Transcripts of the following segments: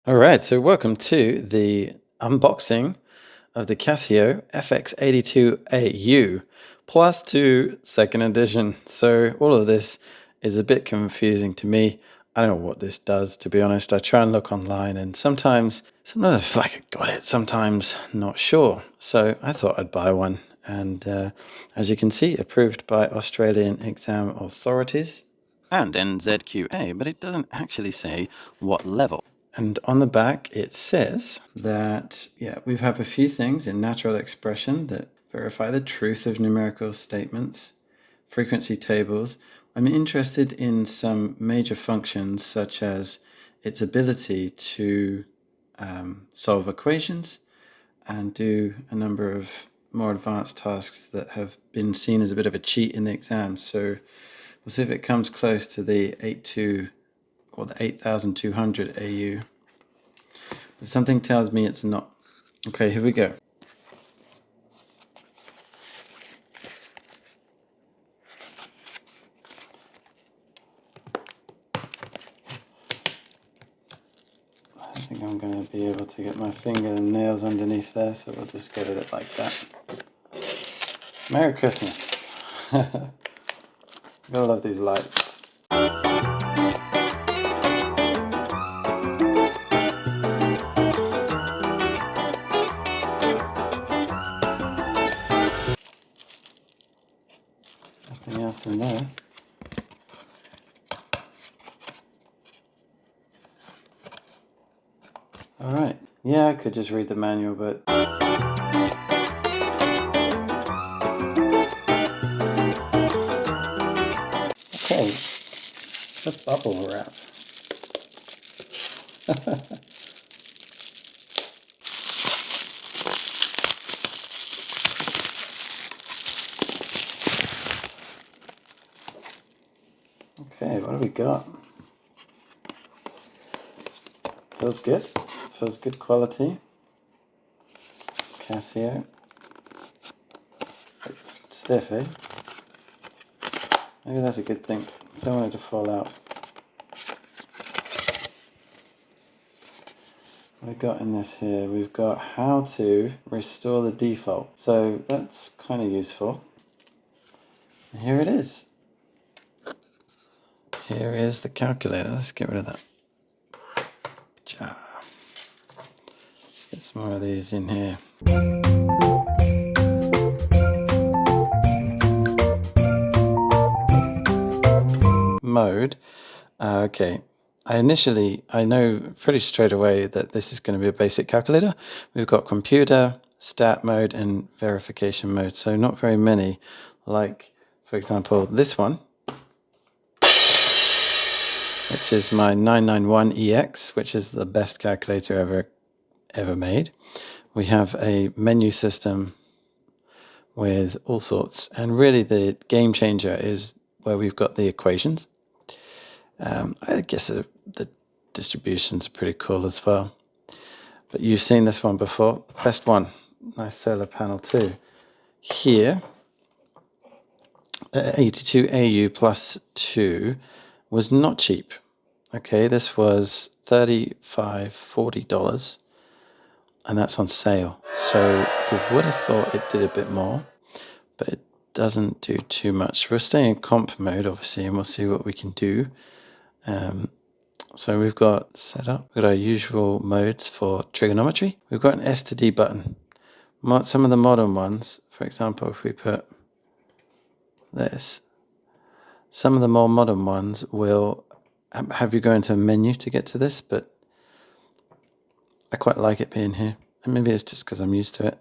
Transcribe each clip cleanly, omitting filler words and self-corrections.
All right, so welcome to the unboxing of the Casio fx82AU plus 2 second edition. So all of this is a bit confusing to me. I don't know what this does, to be honest. I try and look online and sometimes I feel like I got it, sometimes not sure. So I thought I'd buy one. And as you can see, approved by Australian exam authorities and NZQA, but it doesn't actually say what level. And on the back, it says that, we have a few things in natural expression that verify the truth of numerical statements, frequency tables. I'm interested in some major functions, such as its ability to solve equations and do a number of more advanced tasks that have been seen as a bit of a cheat in the exam. So we'll see if it comes close to the 8200 AU. But something tells me it's not. Okay, here we go. I think I'm going to be able to get my finger and nails underneath there, so we'll just get it like that. Merry Christmas. Gotta love these lights. Nothing else in there. Alright, yeah, I could just read the manual, but okay, just bubble wrap. Okay, what do we got? Feels good. Feels good quality. Casio. Stiff, eh? Maybe that's a good thing. Don't want it to fall out. What we got in this here? We've got how to restore the default. So that's kind of useful. And here it is. Here is the calculator. Let's get rid of that. Let's get some more of these in here. Mode. Okay. I know pretty straight away that this is going to be a basic calculator. We've got computer, stat mode, and verification mode. So not very many. Like, for example, this one, which is my 991EX, which is the best calculator ever made. We have a menu system with all sorts, and really the game changer is where we've got the equations. I guess the distributions are pretty cool as well. But you've seen this one before. Best one. Nice solar panel too. Here, 82AU plus 2 was not cheap. Okay, this was $40, and that's on sale. So you would have thought it did a bit more, but it doesn't do too much. We'll stay in comp mode, obviously, and we'll see what we can do. So we've got setup. We've got our usual modes for trigonometry. We've got an S to D button. Some of the modern ones, for example, if we put this, some of the more modern ones will have you go into a menu to get to this, but I quite like it being here. And maybe it's just because I'm used to it.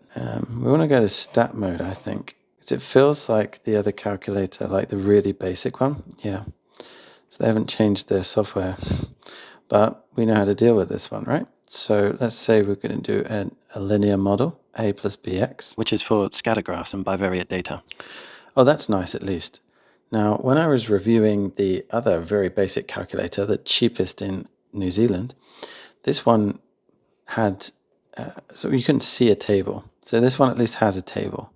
We want to go to stat mode, I think, because it feels like the other calculator, like the really basic one. Yeah. So they haven't changed their software, but we know how to deal with this one, right? So let's say we're going to do a linear model, A plus BX, which is for scatter graphs and bivariate data. Oh, that's nice at least. Now, when I was reviewing the other very basic calculator, the cheapest in New Zealand, this one had, so you couldn't see a table. So this one at least has a table.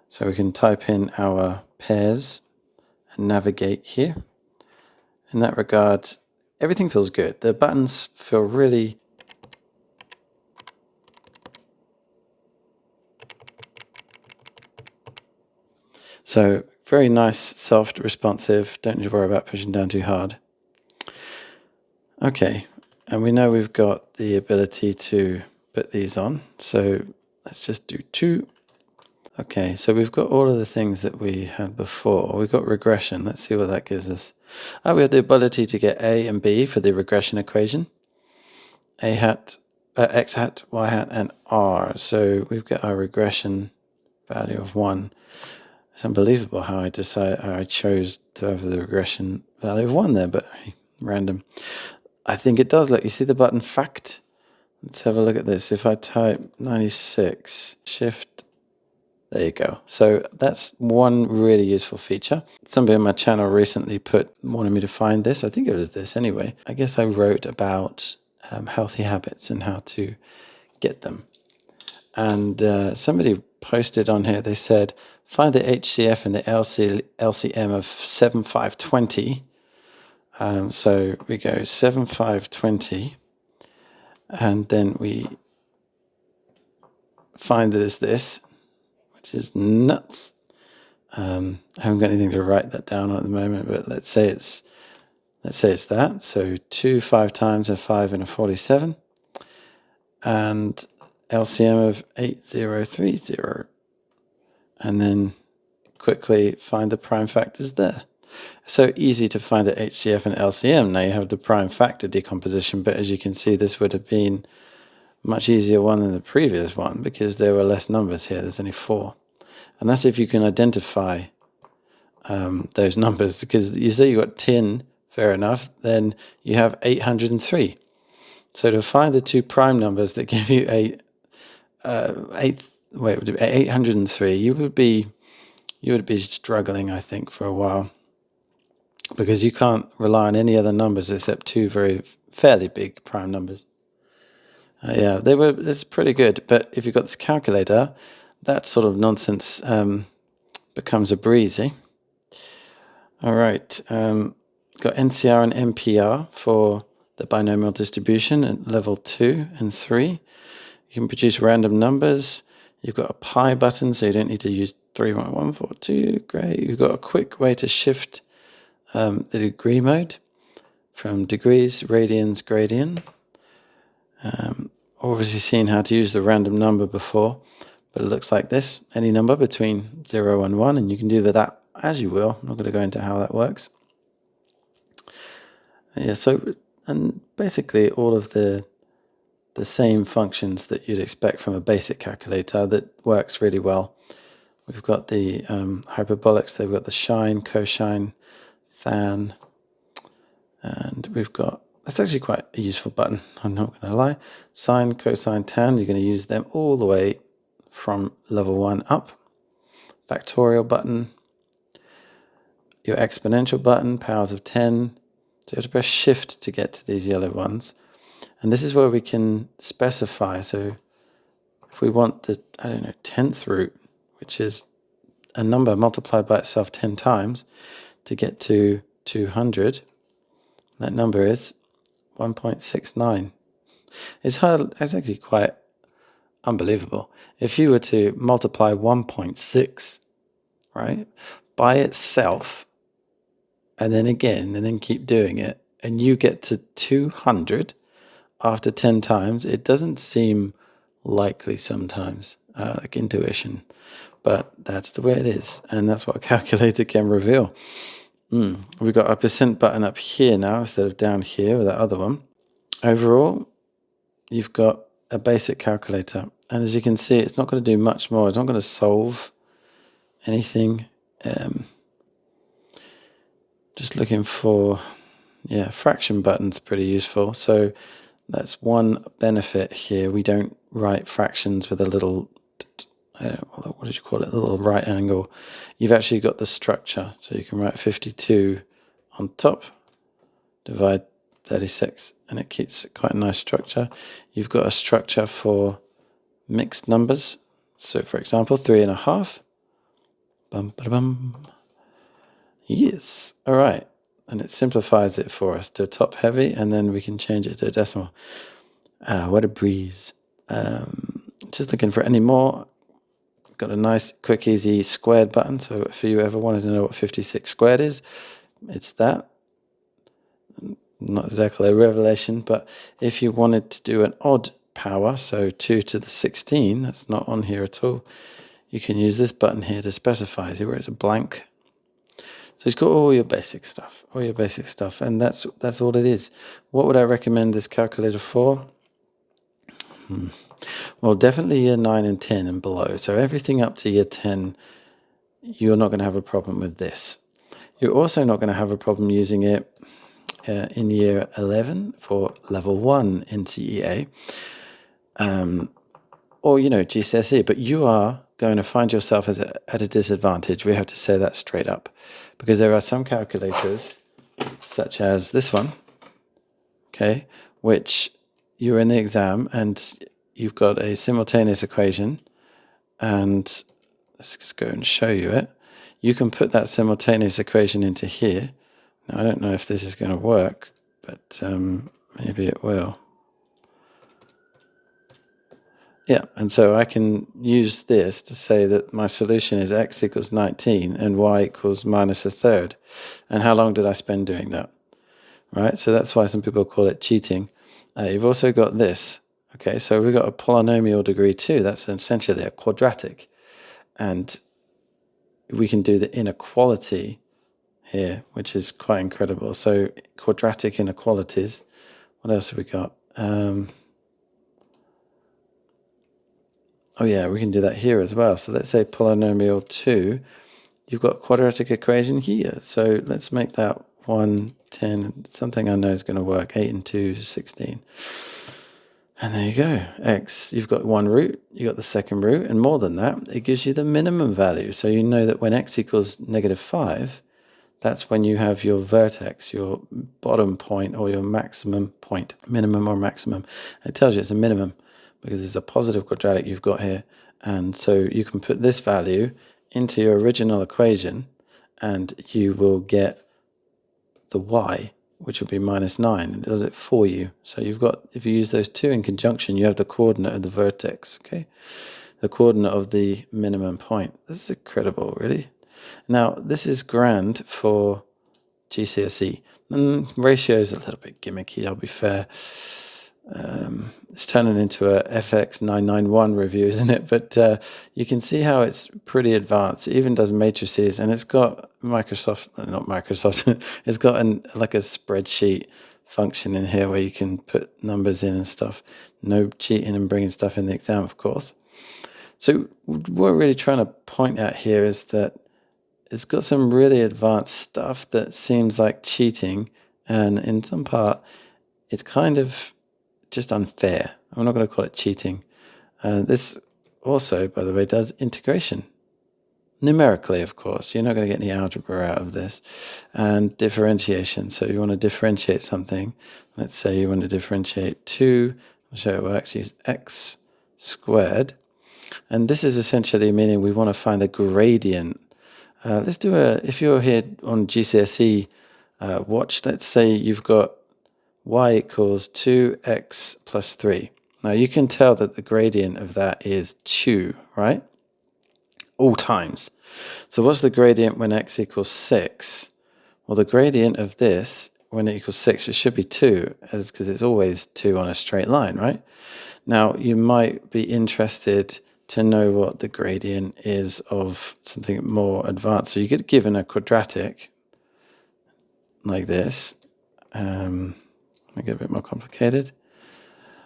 So we can type in our pairs and navigate here. In that regard, everything feels good. The buttons feel really So very nice, soft, responsive. Don't need to worry about pushing down too hard. Okay, and we know we've got the ability to put these on. So let's just do 2. Okay, so we've got all of the things that we had before. We've got regression. Let's see what that gives us. We have the ability to get A and B for the regression equation. A hat, X hat, Y hat, and R. So we've got our regression value of 1. It's unbelievable how I chose to have the regression value of 1 there, but hey, random. I think it does look. You see the button fact? Let's have a look at this. If I type 96, shift, there you go. So that's one really useful feature. Somebody on my channel recently wanted me to find this. I think it was this anyway. I guess I wrote about healthy habits and how to get them. And somebody posted on here, they said, find the HCF and the LCM of 7520. So we go 7520, and then we find that it's this, which is nuts. I haven't got anything to write that down at the moment, but let's say it's that. So 2 5 times a 5 and a 47, and LCM of 8030, and then quickly find the prime factors there. So easy to find the HCF and LCM. Now you have the prime factor decomposition, but as you can see, this would have been much easier one than the previous one because there were less numbers here. There's only 4. And that's if you can identify those numbers, because you say you got 10, fair enough, then you have 803. So to find the 2 prime numbers that give you 803, you would be struggling, I think, for a while, because you can't rely on any other numbers except 2 fairly big prime numbers. Yeah, it's pretty good, but if you've got this calculator, that sort of nonsense becomes a breeze, eh? All right, got NCR and NPR for the binomial distribution at level 2 and 3. You can produce random numbers. You've got a pi button, so you don't need to use 3.142. Great. You've got a quick way to shift the degree mode from degrees, radians, gradient. Obviously seen how to use the random number before, but it looks like this. Any number between 0 and 1, and you can do that as you will. I'm not going to go into how that works. Yeah, so, and basically all of the same functions that you'd expect from a basic calculator that works really well. We've got the hyperbolics, they've got the sine, cosine, tan, and we've got, that's actually quite a useful button, I'm not going to lie. Sine, cosine, tan, you're going to use them all the way from level 1 up. Factorial button, your exponential button, powers of 10. So you have to press shift to get to these yellow ones. And this is where we can specify. So if we want the, 10th root, which is a number multiplied by itself 10 times to get to 200, that number is 1.69. It's actually quite unbelievable. If you were to multiply 1.6, right, by itself, and then again, and then keep doing it, and you get to 200 after 10 times, it doesn't seem likely sometimes, like intuition, but that's the way it is, and that's what a calculator can reveal. We've got a percent button up here now instead of down here with that other one. Overall, you've got a basic calculator, and as you can see, it's not going to do much more. It's not going to solve anything. Just looking for, fraction button's pretty useful. So that's one benefit here. We don't write fractions with a little, what did you call it, a little right angle. You've actually got the structure. So you can write 52 on top, divide 36, and it keeps quite a nice structure. You've got a structure for mixed numbers. So for example, 3.5. Bum, ba, bum. Yes, all right. And it simplifies it for us to top heavy, and then we can change it to a decimal. What a breeze. Just looking for any more got a nice, quick, easy squared button. So if you ever wanted to know what 56 squared is, it's that. Not exactly a revelation, but if you wanted to do an odd power, so 2 to the 16, that's not on here at all, you can use this button here to specify. See where it's a blank? So it's got all your basic stuff, and that's all it is. What would I recommend this calculator for? Well, definitely year 9 and 10 and below. So everything up to year 10, you're not going to have a problem with this. You're also not going to have a problem using it in year 11 for level 1 NCEA, or, GCSE, but you are going to find yourself at a disadvantage. We have to say that straight up, because there are some calculators, such as this one, okay, which you're in the exam and you've got a simultaneous equation, and let's just go and show you it. You can put that simultaneous equation into here. Now, I don't know if this is going to work, but maybe it will. Yeah, and so I can use this to say that my solution is x equals 19 and y equals minus a third. And how long did I spend doing that? Right, so that's why some people call it cheating. You've also got this. Okay, so we've got a polynomial degree 2. That's essentially a quadratic. And we can do the inequality here, which is quite incredible. So quadratic inequalities. What else have we got? Oh yeah, we can do that here as well. So let's say polynomial 2. You've got quadratic equation here. So let's make that 1, 10, something I know is going to work. 8 and 2, 16. And there you go. X, you've got one root, you've got the second root, and more than that, it gives you the minimum value. So you know that when x equals -5, that's when you have your vertex, your bottom point, or your maximum point, minimum or maximum. It tells you it's a minimum because it's a positive quadratic you've got here. And so you can put this value into your original equation and you will get the y, which will be -9. It does it for you. So you've got, if you use those two in conjunction, you have the coordinate of the vertex, okay? The coordinate of the minimum point. This is incredible, really. Now, this is grand for GCSE. Ratio is a little bit gimmicky, I'll be fair. It's turning into a fx991 review, isn't it? But you can see how it's pretty advanced. It even does matrices, and it's got it's got like a spreadsheet function in here where you can put numbers in and stuff. No cheating and bringing stuff in the exam, of course. So what we're really trying to point out here is that it's got some really advanced stuff that seems like cheating, and in some part, it's kind of just unfair. I'm not going to call it cheating. This also, by the way, does integration. Numerically, of course. You're not going to get any algebra out of this. And differentiation. So you want to differentiate something. Let's say you want to differentiate 2. I'll show you it works. Use x squared. And this is essentially meaning we want to find the gradient. Let's do if you're here on GCSE watch, let's say you've got y equals 2x plus 3. Now you can tell that the gradient of that is 2, right? All times. So what's the gradient when x equals 6? Well, the gradient of this, when it equals 6, it should be 2, because it's always 2 on a straight line, right? Now, you might be interested to know what the gradient is of something more advanced. So you get given a quadratic like this. Make it a bit more complicated.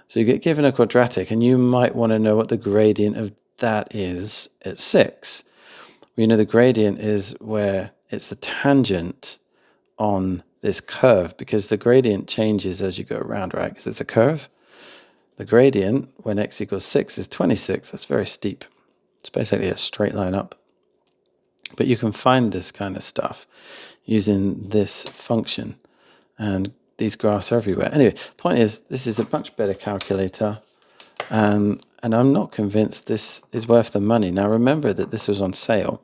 So you get given a quadratic, and you might want to know what the gradient of that is at 6. Well, the gradient is where it's the tangent on this curve, because the gradient changes as you go around, right? Because it's a curve. The gradient when x equals 6 is 26. That's very steep. It's basically a straight line up. But you can find this kind of stuff using this function, and these graphs are everywhere. Anyway, point is, this is a much better calculator, and I'm not convinced this is worth the money. Now, remember that this was on sale,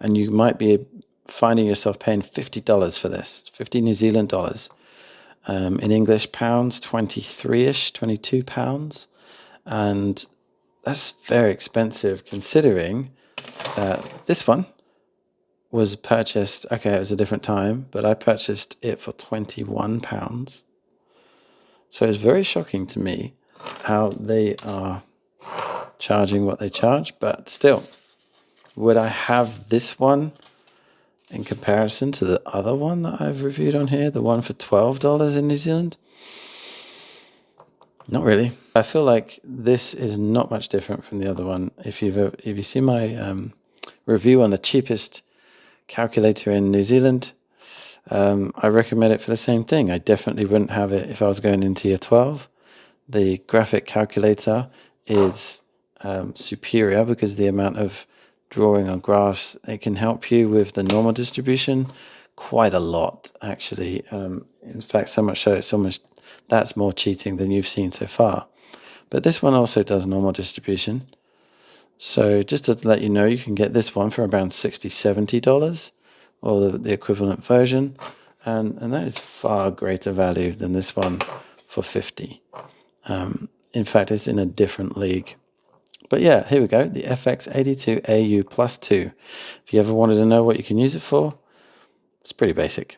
and you might be finding yourself paying $50 for this, 50 New Zealand dollars. In English pounds, 23-ish, 22 pounds. And that's very expensive considering that this one was purchased, okay, it was a different time, but I purchased it for £21. So it's very shocking to me how they are charging what they charge, but still, would I have this one in comparison to the other one that I've reviewed on here, the one for $12 in New Zealand? Not really. I feel like this is not much different from the other one. If you see my review on the cheapest calculator in New Zealand, I recommend it for the same thing. I definitely wouldn't have it if I was going into year 12. The graphic calculator is superior because the amount of drawing on graphs, it can help you with the normal distribution quite a lot, actually. In fact, so much so it's almost, that's more cheating than you've seen so far. But this one also does normal distribution. So just to let you know, you can get this one for around $60, $70, or the equivalent version. And that is far greater value than this one for $50. In fact, it's in a different league. But yeah, here we go, the fx82AU Plus 2. If you ever wanted to know what you can use it for, it's pretty basic.